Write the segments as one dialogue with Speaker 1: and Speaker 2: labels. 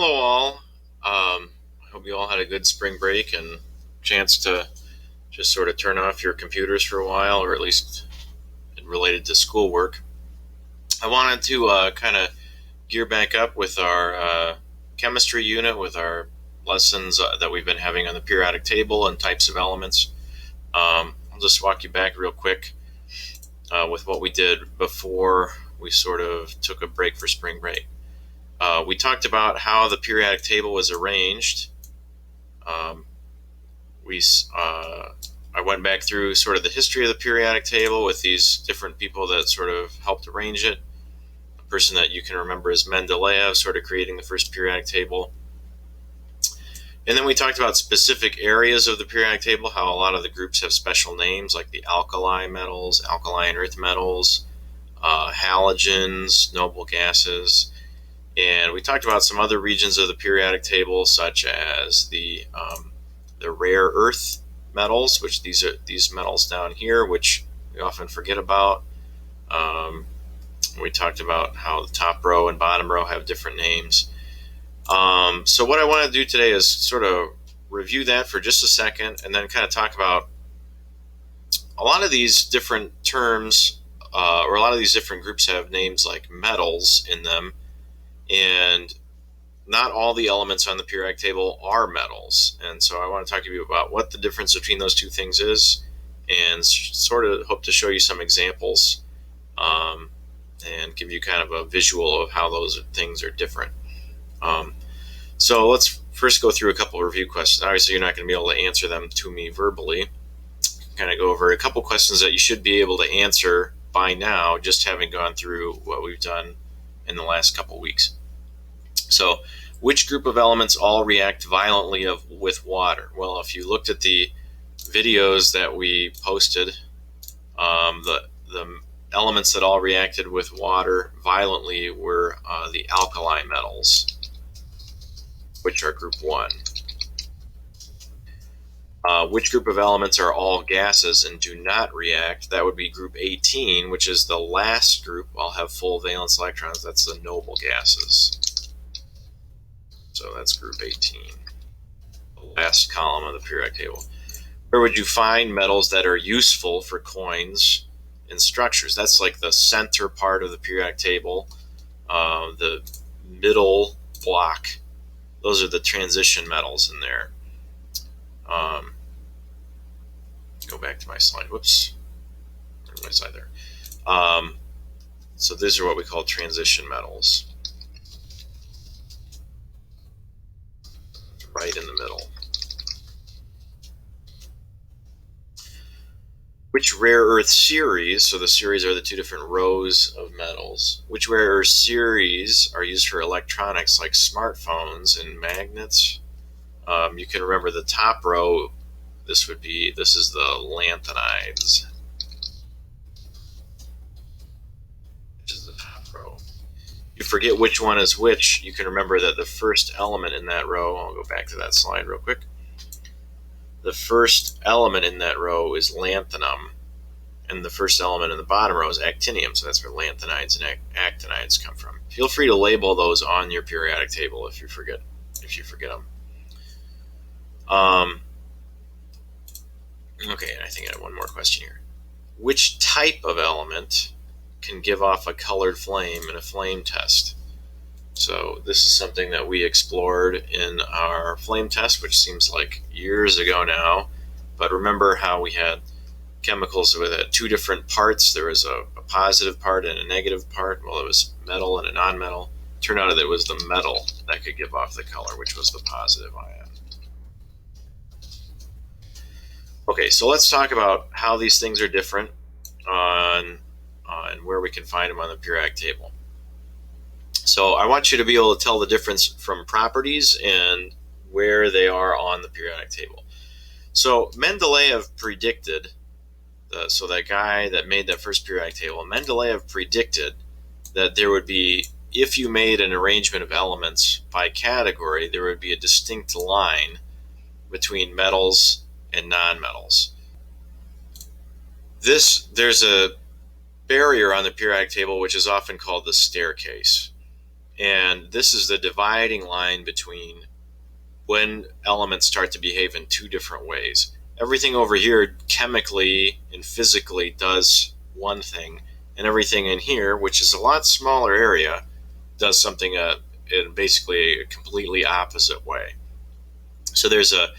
Speaker 1: Hello, all. I hope you all had a good spring break and chance to just sort of turn off your computers for a while, or at least related to schoolwork. I wanted to kind of gear back up with our chemistry unit, with our lessons that we've been having on the periodic table and types of elements. I'll just walk you back real quick with what we did before we sort of took a break for spring break. We talked about how the periodic table was arranged. Um, we I went back through sort of the history of the periodic table with these different people that sort of helped arrange it. A person that you can remember is Mendeleev, sort of creating the first periodic table. And then we talked about specific areas of the periodic table, how a lot of the groups have special names, like the alkali metals, alkaline earth metals, halogens, noble gases. And we talked about some other regions of the periodic table, such as the rare earth metals, which these are these metals down here, which we often forget about. We talked about how the top row and bottom row have different names. So what I want to do today is sort of review that for just a second, and then kind of talk about a lot of these different terms, or a lot of these different groups have names like metals in them, and not all the elements on the periodic table are metals. And so I want to talk to you about what the difference between those two things is, and sort of hope to show you some examples, and give you kind of a visual of how those things are different. So let's first go through a couple of review questions. Obviously, you're not going to be able to answer them to me verbally. Kind of go over a couple questions that you should be able to answer by now, just having gone through what we've done in the last couple weeks. So, which group of elements all react violently with water? Well, if you looked at the videos that we posted, the elements that all reacted with water violently were the alkali metals, which are group 1. Which group of elements are all gases and do not react? That would be group 18, which is the last group. I'll have full valence electrons. That's the noble gases. So that's group 18, the last column of the periodic table. Where would you find metals that are useful for coins and structures? That's like the center part of the periodic table, the middle block. Those are the transition metals in there. Go back to my slide. Whoops. Where's my slide there? So these are what we call transition metals. Right in the middle. Which rare earth series, so the series are the two different rows of metals, which rare earth series are used for electronics like smartphones and magnets? You can remember the top row. This is the lanthanides, which is the top row. You forget which one is which, you can remember that the first element in that row, I'll go back to that slide real quick. The first element in that row is lanthanum, and the first element in the bottom row is actinium, so that's where lanthanides and actinides come from. Feel free to label those on your periodic table if you forget them. Okay, I think I have one more question here. Which type of element can give off a colored flame in a flame test? So this is something that we explored in our flame test, which seems like years ago now. But remember how we had chemicals with two different parts. There was a positive part and a negative part. Well, it was metal and a non-metal. It turned out that it was the metal that could give off the color, which was the positive ion. Okay, so let's talk about how these things are different and where we can find them on the periodic table. So I want you to be able to tell the difference from properties and where they are on the periodic table. So Mendeleev predicted, so that guy that made that first periodic table, Mendeleev predicted that there would be, if you made an arrangement of elements by category, there would be a distinct line between metals and non-metals. There's a barrier on the periodic table which is often called the staircase. And this is the dividing line between when elements start to behave in two different ways. Everything over here chemically and physically does one thing, and everything in here, which is a lot smaller area, does something in basically a completely opposite way. So there's a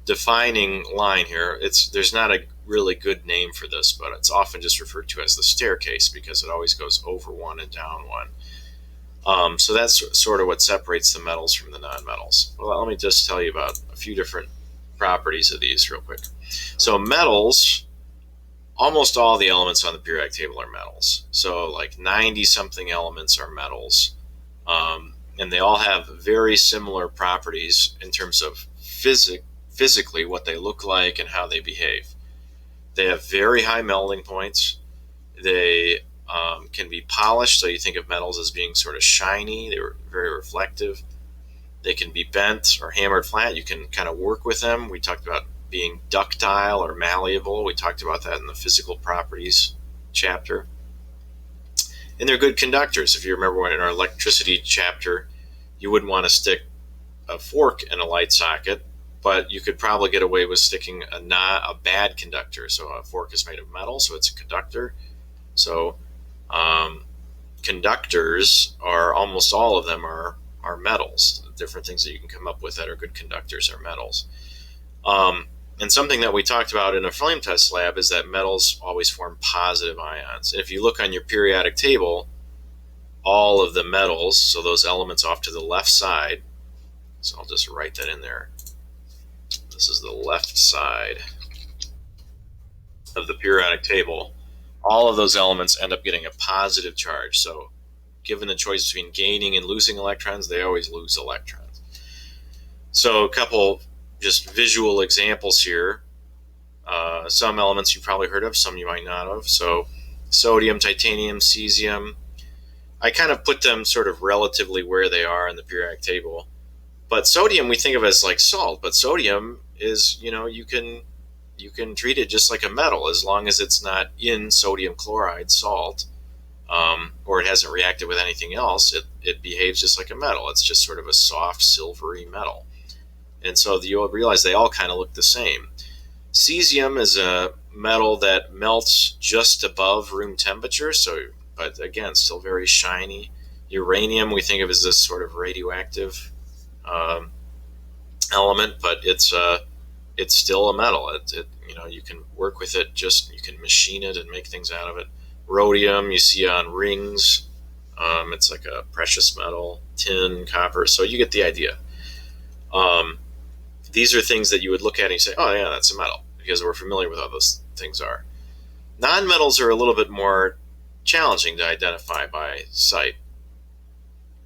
Speaker 1: defining line here. There's not a really good name for this, but it's often just referred to as the staircase because it always goes over one and down one. So that's sort of what separates the metals from the nonmetals. Well, let me just tell you about a few different properties of these real quick. So metals, almost all the elements on the periodic table are metals. So like 90 something elements are metals. And they all have very similar properties in terms of physically what they look like and how they behave. They have very high melting points. They can be polished, so you think of metals as being sort of shiny. They're very reflective. They can be bent or hammered flat. You can kind of work with them. We talked about being ductile or malleable. We talked about that in the physical properties chapter. And they're good conductors. If you remember in our electricity chapter, you wouldn't want to stick a fork in a light socket, but you could probably get away with sticking a bad conductor. So a fork is made of metal, so it's a conductor. So conductors are, almost all of them are metals. Different things that you can come up with that are good conductors are metals. And something that we talked about in a flame test lab is that metals always form positive ions. And if you look on your periodic table, all of the metals, so those elements off to the left side, so I'll just write that in there. This is the left side of the periodic table. All of those elements end up getting a positive charge. So given the choice between gaining and losing electrons, they always lose electrons. So a couple just visual examples here. Some elements you've probably heard of, some you might not have. So sodium, titanium, cesium. I kind of put them sort of relatively where they are in the periodic table. But sodium we think of as like salt, but sodium is, you can treat it just like a metal as long as it's not in sodium chloride salt, or it hasn't reacted with anything else. It behaves just like a metal. It's just sort of a soft silvery metal. And so you'll realize they all kind of look the same. Cesium is a metal that melts just above room temperature, but again, still very shiny. Uranium we think of as this sort of radioactive element, but it's still a metal. You can work with it. You can machine it and make things out of it. Rhodium you see on rings. It's like a precious metal. Tin, copper. So you get the idea. These are things that you would look at and you say, oh yeah, that's a metal, because we're familiar with how those things are. Nonmetals are a little bit more challenging to identify by sight.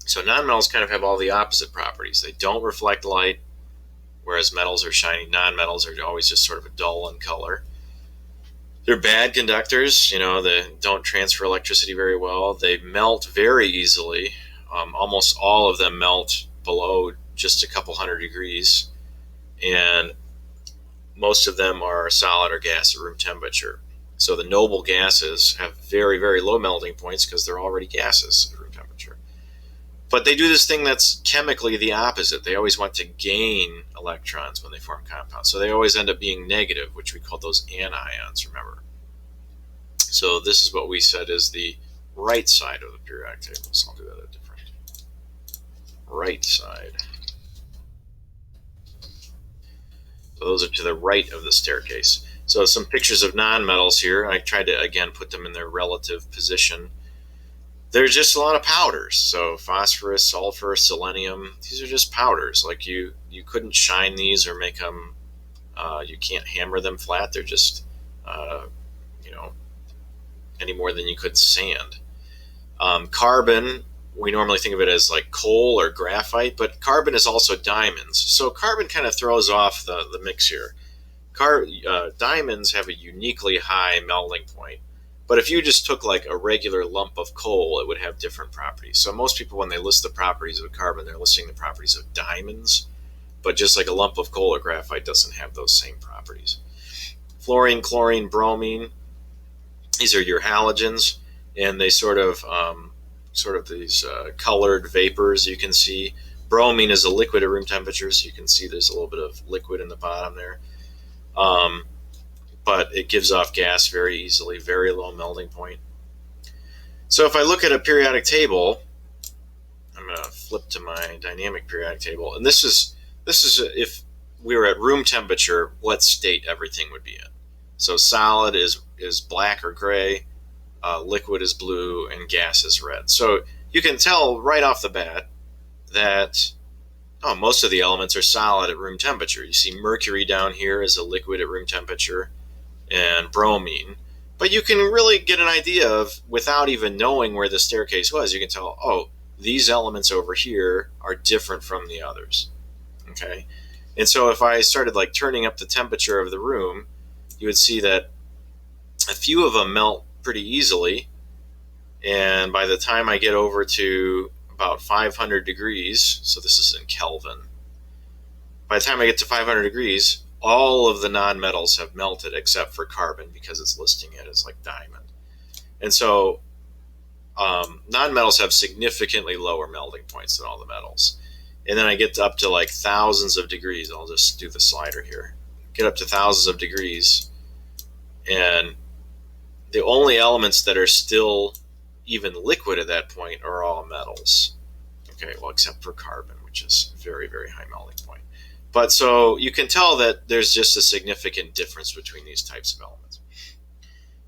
Speaker 1: So nonmetals kind of have all the opposite properties. They don't reflect light, whereas metals are shiny. Nonmetals are always just sort of dull in color. They're bad conductors. They don't transfer electricity very well. They melt very easily. Almost all of them melt below just a couple hundred degrees. And most of them are solid or gas at room temperature. So the noble gases have very, very low melting points because they're already gases at room temperature. But they do this thing that's chemically the opposite. They always want to gain electrons when they form compounds. So they always end up being negative, which we call those anions, remember. So this is what we said is the right side of the periodic table. So I'll do that a different right side. So those are to the right of the staircase. So some pictures of nonmetals here. I tried to, again, put them in their relative position. There's just a lot of powders. So phosphorus, sulfur, selenium, these are just powders. Like you couldn't shine these or make them, you can't hammer them flat. They're just, any more than you could sand. Carbon, we normally think of it as like coal or graphite, but carbon is also diamonds. So carbon kind of throws off the mix here. Diamonds have a uniquely high melting point. But if you just took like a regular lump of coal, it would have different properties. So most people, when they list the properties of carbon, they're listing the properties of diamonds. But just like a lump of coal or graphite doesn't have those same properties. Fluorine, chlorine, bromine, these are your halogens. And they sort of sort of these colored vapors you can see. Bromine is a liquid at room temperature, so you can see there's a little bit of liquid in the bottom there. But it gives off gas very easily, very low melting point. So if I look at a periodic table, I'm going to flip to my dynamic periodic table, and this is if we were at room temperature, what state everything would be in. So solid is black or gray, liquid is blue, and gas is red. So you can tell right off the bat that most of the elements are solid at room temperature. You see mercury down here is a liquid at room temperature, and bromine. But you can really get an idea of, without even knowing where the staircase was, you can tell, these elements over here are different from the others. Okay? And so if I started like turning up the temperature of the room, you would see that a few of them melt pretty easily. And by the time I get over to about 500 degrees, so this is in Kelvin, by the time I get to 500 degrees, all of the nonmetals have melted except for carbon, because it's listing it as like diamond. And so nonmetals have significantly lower melting points than all the metals. And then I get up to like thousands of degrees. I'll just do the slider here. Get up to thousands of degrees, and the only elements that are still even liquid at that point are all metals. Okay, well, except for carbon, which is very, very high melting point. But so you can tell that there's just a significant difference between these types of elements.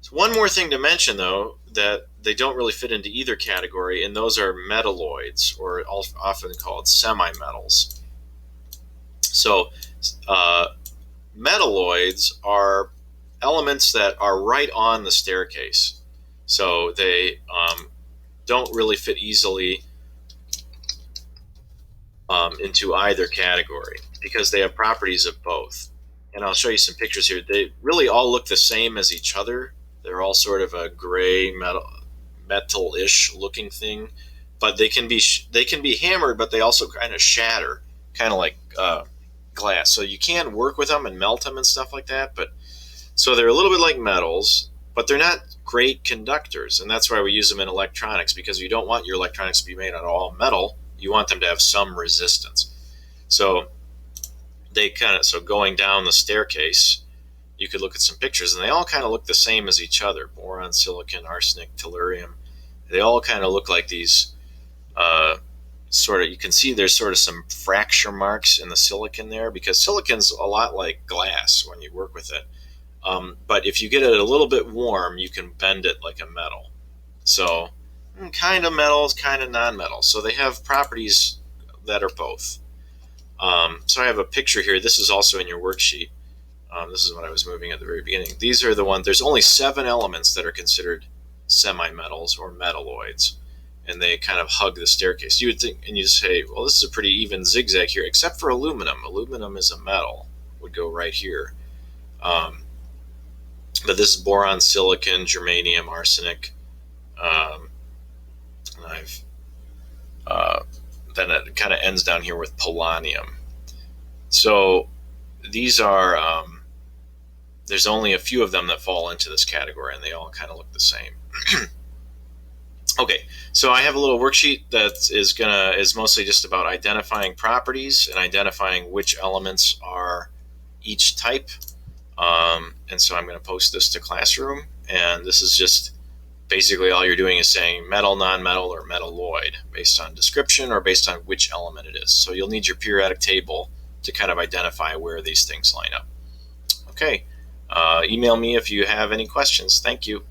Speaker 1: So one more thing to mention, though, that they don't really fit into either category, and those are metalloids, or often called semi-metals. So metalloids are elements that are right on the staircase. So they don't really fit easily into either category, because they have properties of both. And I'll show you some pictures here. They really all look the same as each other. They're all sort of a gray metal-ish looking thing, but they can be hammered, but they also kind of shatter, kind of like glass. So you can work with them and melt them and stuff like that. But so they're a little bit like metals, but they're not great conductors, and that's why we use them in electronics, because you don't want your electronics to be made out of all metal. You want them to have some resistance. So going down the staircase, you could look at some pictures, and they all kind of look the same as each other. Boron, silicon, arsenic, tellurium. They all kind of look like these you can see there's sort of some fracture marks in the silicon there, because silicon's a lot like glass when you work with it. But if you get it a little bit warm, you can bend it like a metal. So kind of metals, kind of non-metals. So they have properties that are both. So I have a picture here. This is also in your worksheet. This is what I was moving at the very beginning. These are the ones. There's only 7 elements that are considered semi-metals or metalloids, and they kind of hug the staircase. You would think, and you say, well, this is a pretty even zigzag here, except for aluminum. Aluminum is a metal, would go right here. But this is boron, silicon, germanium, arsenic. Then it kind of ends down here with polonium. So these are, there's only a few of them that fall into this category, and they all kind of look the same. Okay, so I have a little worksheet that is mostly just about identifying properties and identifying which elements are each type. And so I'm going to post this to Classroom, and this is just basically all you're doing is saying metal, non-metal, or metalloid based on description or based on which element it is. So you'll need your periodic table to kind of identify where these things line up. Okay, email me if you have any questions. Thank you.